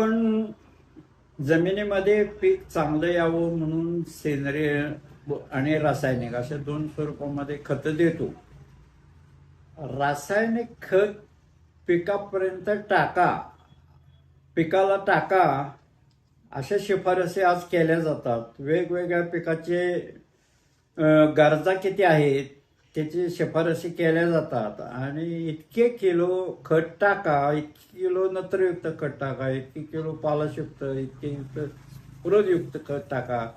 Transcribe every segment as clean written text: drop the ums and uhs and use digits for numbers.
आपण जमिनीमध्ये पीक चांगलं यावं म्हणून सेंद्रिय आणि रासायनिक अशा दोन स्वरूपामध्ये खतं देतो. रासायनिक खत पिकापर्यंत टाका, पिकाला टाका अशा शिफारसी आज केल्या जातात. वेगवेगळ्या पिकाचे गरजा किती आहेत त्याची शिफारसी केल्या जातात आणि इतके किलो खत टाका, इतके किलो नत्रयुक्त खत टाका, इतके किलो पालाशयुक्त, इतके स्फुरदयुक्त खत टाका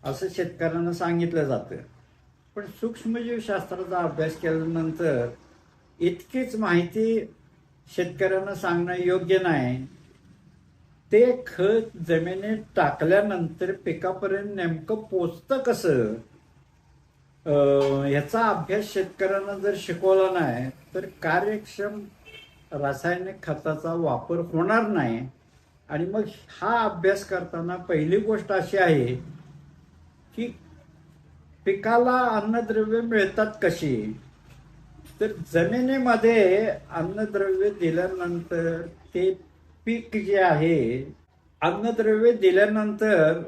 असं शेतकऱ्यांना सांगितलं जातं. पण सूक्ष्मजीवशास्त्राचा अभ्यास केल्यानंतर इतकीच माहिती शेतकऱ्यांना सांगणं योग्य नाही. ते खत जमिनीत टाकल्यानंतर पिकापर्यंत नेमकं पोचतं कसं, याचा अभ्यास शेतकऱ्यांना जर शिकवला नाही तर कार्यक्षम रासायनिक खताचा वापर होणार नाही. आणि मग हा अभ्यास करताना पहिली गोष्ट अशी आहे की पिकाला अन्नद्रव्य मिळतात कशी, तर जमिनीमध्ये अन्नद्रव्य दिल्यानंतर ते पीक जे आहे, अन्नद्रव्य दिल्यानंतर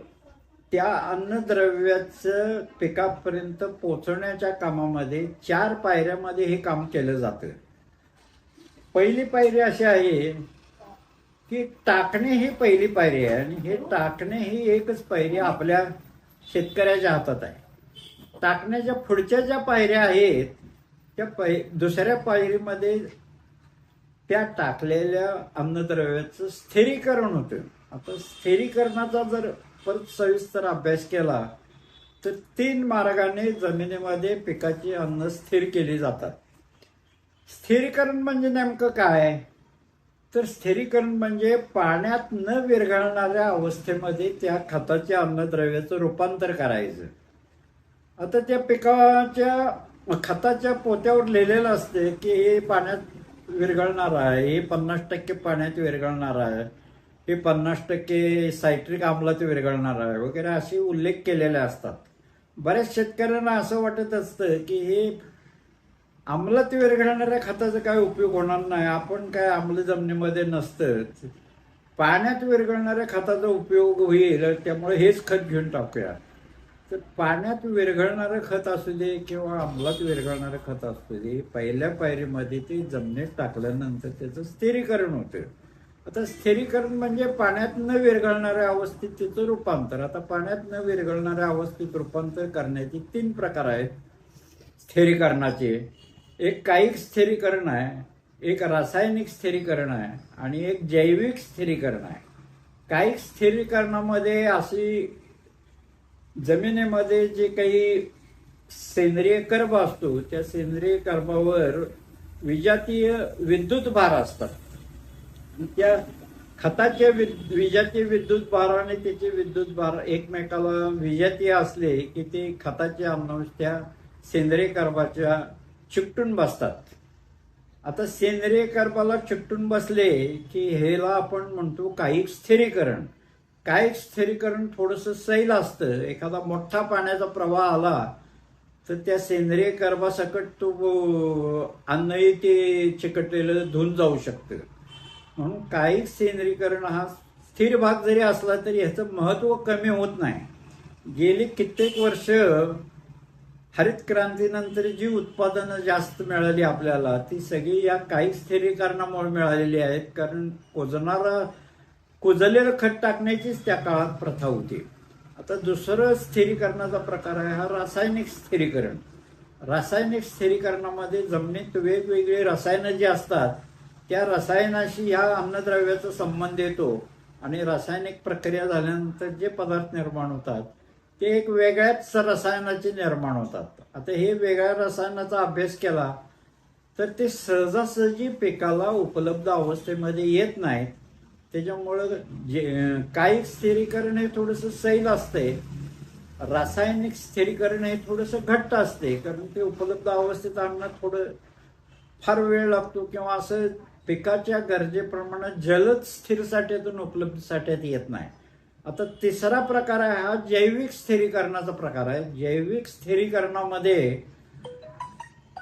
त्या अन्नद्रव्याचं पिकापर्यंत पोचवण्याच्या कामामध्ये 4 पायऱ्यामध्ये हे काम केलं जातं. पहिली पायरी अशी आहे की टाकणे ही पहिली पायरी आहे आणि हे टाकणे ही एकच पायरी आपल्या शेतकऱ्याच्या हातात आहे. टाकण्याच्या पुढच्या ज्या पायऱ्या आहेत त्या दुसऱ्या पायरीमध्ये त्या टाकलेल्या अन्नद्रव्याचं स्थिरीकरण होतं. आता स्थिरीकरणाचा जर परत सविस्तर अभ्यास केला तर 3 मार्गाने जमिनीमध्ये पिकाची अन्न स्थिर केली जातात. स्थिरीकरण म्हणजे नेमकं काय, तर स्थिरीकरण म्हणजे पाण्यात न विरघळणाऱ्या अवस्थेमध्ये त्या खताच्या अन्नद्रव्याचं रूपांतर करायचं. आता त्या पिकाच्या खताच्या पोत्यावर लिहिलेलं असते की हे पाण्यात विरघळणार आहे, हे 50% पाण्यात विरघळणार आहे, हे 50% सायट्रिक आम्लात विरघळणार आहे वगैरे असे उल्लेख केलेले असतात. बऱ्याच शेतकऱ्यांना असं वाटत असतं की हे आम्लात विरघळणाऱ्या खताचा काय उपयोग होणार नाही, आपण काय आम्ल जमिनीमध्ये नसतंच, पाण्यात विरघळणाऱ्या खताचा उपयोग होईल त्यामुळे हेच खत घेऊन टाकूया. तर पाण्यात विरघळणारं खत असू दे किंवा अम्लात विरघळणारं खत असू दे, पहिल्या पायरीमध्ये ते जमिनीत टाकल्यानंतर त्याचं स्थिरीकरण होतं. आता स्थिरीकरण म्हणजे पाण्यात न विरघळणाऱ्या अवस्थेत त्याचं रूपांतर. आता पाण्यात न विरघळणाऱ्या अवस्थेत रूपांतर करण्याचे 3 प्रकार आहेत स्थिरीकरणाचे. एक कायिक स्थिरीकरण आहे, एक रासायनिक स्थिरीकरण आहे आणि एक जैविक स्थिरीकरण आहे. कायिक स्थिरीकरणामध्ये अशी जमिनीमध्ये जे काही सेंद्रिय कर्ब असतो त्या सेंद्रिय कर्बावर विजातीय विद्युत भार असतात. त्या खताचे विजातीय विद्युत भार आणि त्याचे विद्युत भार एकमेकाला विजातीय असले की ते खताचे अंश त्या सेंद्रिय कर्बाच्या चिकटून बसतात. आता सेंद्रिय कर्बाला चिकटून बसले की ह्याला आपण म्हणतो कायिक स्थिरीकरण. कायिक स्थिरीकरण थोडंसं सैल असतं. एखादा मोठा पाण्याचा प्रवाह आला तर त्या सेंद्रिय कर्बासकट तो अन्नही ते चिकटलेलं धुवून जाऊ शकतं. म्हणून कायिक सेंद्रीकरण हा स्थिर भाग जरी असला तरी ह्याचं महत्व कमी होत नाही. गेली कित्येक वर्ष हरित क्रांतीनंतर जी उत्पादनं जास्त मिळाली आपल्याला ती सगळी या कायिक स्थिरीकरणामुळे मिळालेली आहेत. कारण कुजलेलं खत टाकण्याचीच त्या काळात प्रथा होती. आता दुसरं स्थिरीकरणाचा प्रकार आहे हा रासायनिक स्थिरीकरण. रासायनिक स्थिरीकरणामध्ये जमिनीत वेगवेगळे रसायनं जी असतात त्या रसायनाशी ह्या अन्नद्रव्याचा संबंध येतो आणि रासायनिक प्रक्रिया झाल्यानंतर जे पदार्थ निर्माण होतात ते एक वेगळ्याच रसायनाचे निर्माण होतात. आता हे वेगळ्या रसायनाचा अभ्यास केला तर ते सहजासहजी पिकाला उपलब्ध अवस्थेमध्ये येत नाहीत. त्याच्यामुळं कायिक स्थिरीकरण हे थोडंसं सैल असते, रासायनिक स्थिरीकरण हे थोडंसं घट्ट असते. कारण ते उपलब्ध अवस्थेत आणणं थोडं फार वेळ लागतो किंवा असं पिकाच्या गरजेप्रमाणे जलद स्थिर साठ्यातून उपलब्ध साठ्यात येत नाही. आता तिसरा प्रकार आहे हा जैविक स्थिरीकरणाचा प्रकार आहे. जैविक स्थिरीकरणामध्ये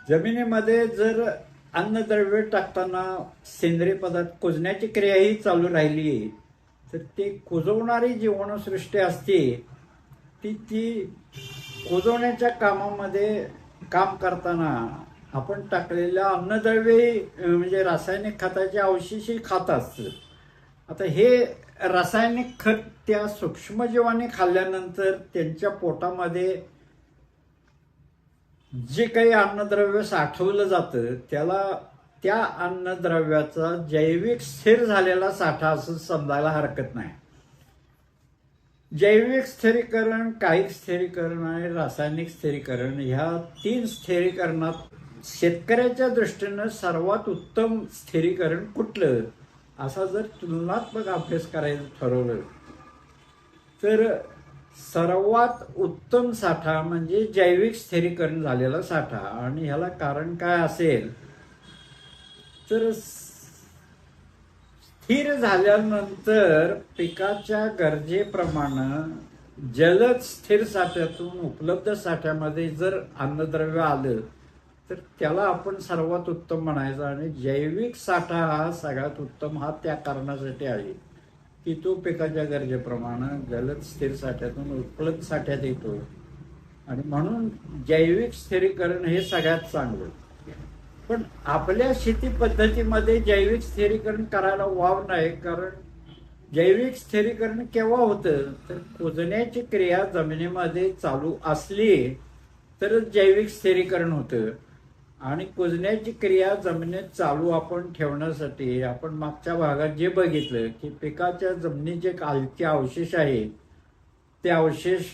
जमिनीमध्ये जर अन्नद्रव्य टाकताना सेंद्रिय पदार्थ कुजण्याची क्रियाही चालू राहिली तर ते कुजवणारी जीवनसृष्टी असते ती कुजवण्याच्या कामामध्ये काम करताना आपण टाकलेल्या अन्नद्रव्ये म्हणजे रासायनिक खताचे अवशेषही खात असतं. आता हे रासायनिक खत त्या सूक्ष्मजीवांनी खाल्ल्यानंतर त्यांच्या पोटामध्ये जे काही अन्नद्रव्य साठवलं जातं त्याला त्या अन्नद्रव्याचा जैविक स्थिर झालेला साठा असं समजायला हरकत नाही. जैविक स्थिरीकरण, कायिक स्थिरीकरण आणि रासायनिक स्थिरीकरण ह्या 3 स्थिरीकरणात शेतकऱ्याच्या दृष्टीनं सर्वात उत्तम स्थिरीकरण कुठलं असा जर तुलनात्मक अभ्यास करायचं ठरवलं तर सर्वात उत्तम साठा म्हणजे जैविक स्थिरीकरण झालेला साठा. आणि ह्याला कारण काय असेल तर स्थिर झाल्यानंतर पिकाच्या गरजेप्रमाणे जलद स्थिर साठ्यातून उपलब्ध साठ्यामध्ये जर अन्नद्रव्य आलं तर त्याला आपण सर्वात उत्तम म्हणायचं. आणि जैविक साठा हा सगळ्यात उत्तम हा त्या कारणासाठी आहे की तो पिकाच्या गरजेप्रमाणे जलद स्थिर साठ्यातून उपलब्ध साठ्यात येतो. आणि म्हणून जैविक स्थिरीकरण हे सगळ्यात चांगलं. पण आपल्या शेती पद्धतीमध्ये जैविक स्थिरीकरण करायला वाव नाही. कारण जैविक स्थिरीकरण केव्हा होतं तर कुजण्याची क्रिया जमिनीमध्ये चालू असली तरच जैविक स्थिरीकरण होतं. आणि कुजण्याची क्रिया जमिनीत चालू आपण ठेवण्यासाठी आपण मागच्या भागात जे बघितलं की पिकाच्या जमिनीचे खालचे अवशेष आहे ते अवशेष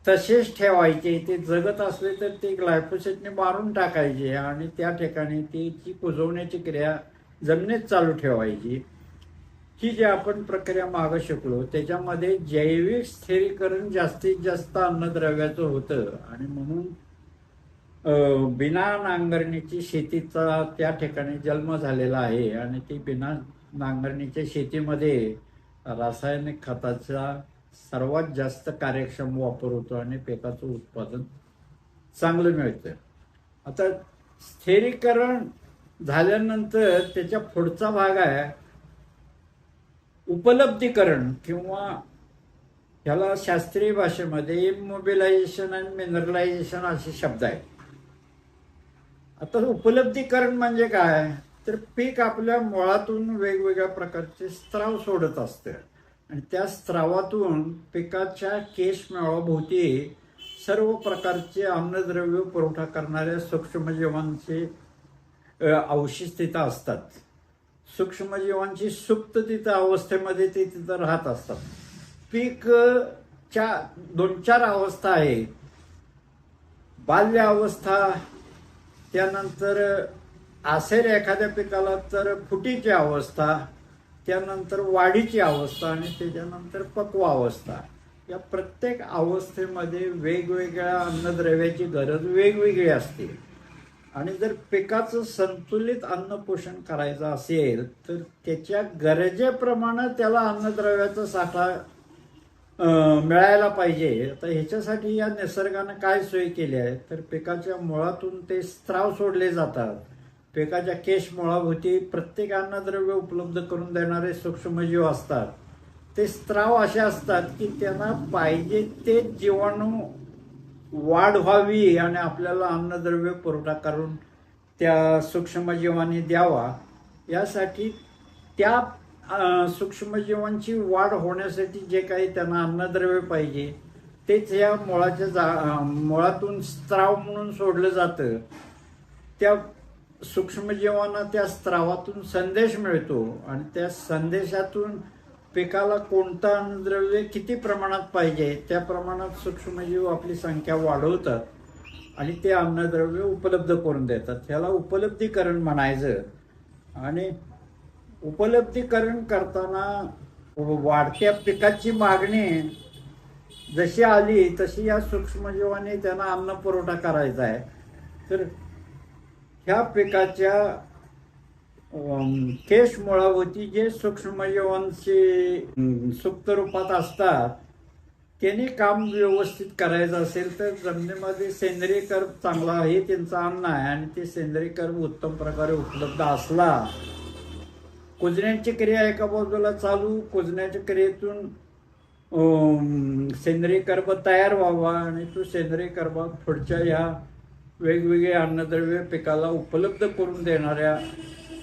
तसेच ठेवायचे. ते जगत असले तर ते ग्लायफोसेटने मारून टाकायचे आणि त्या ठिकाणी ती कुजवण्याची क्रिया जमिनीत चालू ठेवायची. ही जी आपण प्रक्रिया मागं शिकलो त्याच्यामध्ये जैविक स्थिरीकरण जास्तीत जास्त अन्नद्रव्याचं होतं. आणि म्हणून बिना नांगरणीची शेतीचा त्या ठिकाणी जन्म झालेला आहे. आणि ती बिना नांगरणीच्या शेतीमध्ये रासायनिक खताचा सर्वात जास्त कार्यक्षम वापर होतो आणि पिकाचं उत्पादन चांगलं मिळतं. आता स्थिरीकरण झाल्यानंतर त्याच्या पुढचा भाग आहे उपलब्धीकरण किंवा ह्याला शास्त्रीय भाषेमध्ये इमोबिलायझेशन आणि मिनरलायझेशन असे शब्द आहेत. आता उपलब्धीकरण म्हणजे काय तर पीक आपल्या मुळातून वेगवेगळ्या प्रकारचे स्त्राव सोडत असतं आणि त्या स्त्रावातून पिकाच्या केशमेळाभोवती सर्व प्रकारचे अन्नद्रव्य पुरवठा करणाऱ्या सूक्ष्मजीवांचे अवशेष तिथं असतात. सूक्ष्मजीवांची सुप्त तिथं अवस्थेमध्ये ते तिथं राहत असतात. पीकच्या 2-4 अवस्था आहे. बाल्य अवस्था, त्यानंतर असेल एखाद्या पिकाला तर फुटीची अवस्था, त्यानंतर वाढीची अवस्था आणि त्याच्यानंतर पक्व अवस्था. या प्रत्येक अवस्थेमध्ये वेगवेगळ्या अन्नद्रव्याची गरज वेगवेगळी असते. आणि जर पिकाचं संतुलित अन्न पोषण करायचं असेल तर त्याच्या गरजेप्रमाणे त्याला अन्नद्रव्याचा साठा मिळायला पाहिजे. आता ह्याच्यासाठी या निसर्गानं काय सोय केली आहे तर पिकाच्या मुळातून ते स्त्राव सोडले जातात. पिकाच्या केश मुळाभोवती प्रत्येक अन्नद्रव्य उपलब्ध करून देणारे सूक्ष्मजीव असतात. ते स्त्राव असे असतात की त्यांना पाहिजे ते जीवाणू वाढ व्हावी आणि आपल्याला अन्नद्रव्य पुरवठा करून त्या सूक्ष्मजीवांनी द्यावा यासाठी त्या सूक्ष्मजीवांची वाढ होण्यासाठी जे काही त्यांना अन्नद्रव्य पाहिजे तेच या मुळातून स्त्राव म्हणून सोडलं जातं. त्या सूक्ष्मजीवांना त्या स्त्रावातून संदेश मिळतो आणि त्या संदेशातून पिकाला कोणतं अन्नद्रव्य किती प्रमाणात पाहिजे त्या प्रमाणात सूक्ष्मजीव आपली संख्या वाढवतात आणि ते अन्नद्रव्य उपलब्ध करून देतात. ह्याला उपलब्धीकरण म्हणायचं. आणि उपलब्धीकरण करताना वाढत्या पिकाची मागणी जशी आली तशी या सूक्ष्मजीवांनी त्यांना अन्न पुरवठा करायचा आहे. तर ह्या पिकाच्या केश मुळाभोवती जे सूक्ष्मजीवांचे सुप्त रूपात असतात त्यांनी काम व्यवस्थित करायचं असेल तर जमिनीमध्ये सेंद्रिय कर्ब चांगला हे त्यांचं अन्न आहे आणि ते सेंद्रिय कर्ब उत्तम प्रकारे उपलब्ध असला कुजण्याची क्रिया एका बाजूला चालू, कुजण्याच्या क्रियेतून सेंद्रिय कर्ब तयार व्हावा आणि तो सेंद्रिय कर्ब पुढच्या ह्या वेगवेगळे अन्नद्रव्य पिकाला उपलब्ध करून देणाऱ्या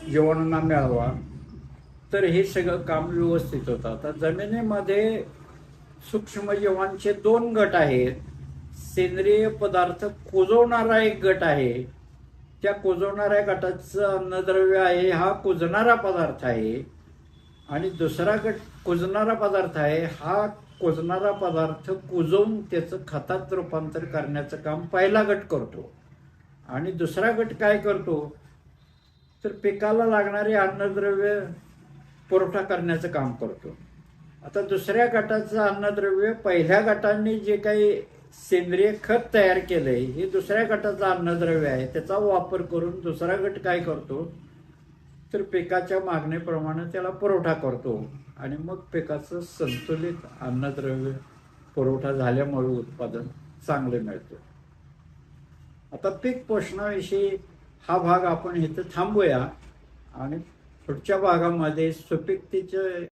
जीवाणूंना मिळावा, तर हे सगळं काम व्यवस्थित होतं. आता जमिनीमध्ये सूक्ष्मजीवांचे 2 गट आहेत. सेंद्रिय पदार्थ कुजवणारा एक गट आहे. त्या कुजवणाऱ्या गटाचं अन्नद्रव्य आहे हा कुजणारा पदार्थ आहे, आणि दुसरा गट कुजणारा पदार्थ आहे. हा कुजणारा पदार्थ कुजवून त्याचं खतात रूपांतर करण्याचं काम पहिला गट करतो, आणि दुसरा गट काय करतो तर पिकाला लागणारे अन्नद्रव्य पुरवठा करण्याचं काम करतो. आता दुसऱ्या गटाचं अन्नद्रव्य पहिल्या गटाने जे काही सेंद्रिय खत तयार केलंय हे दुसऱ्या गटाचं अन्नद्रव्य आहे, त्याचा वापर करून दुसरा गट काय करतो तर पिकाच्या मागणीप्रमाणे त्याला पुरवठा करतो, आणि मग पिकाचं संतुलित अन्नद्रव्य पुरवठा झाल्यामुळे उत्पादन चांगले मिळतं. आता पीक पोषणाविषयी हा भाग आपण इथं थांबूया, आणि पुढच्या भागामध्ये सुपीकतेचे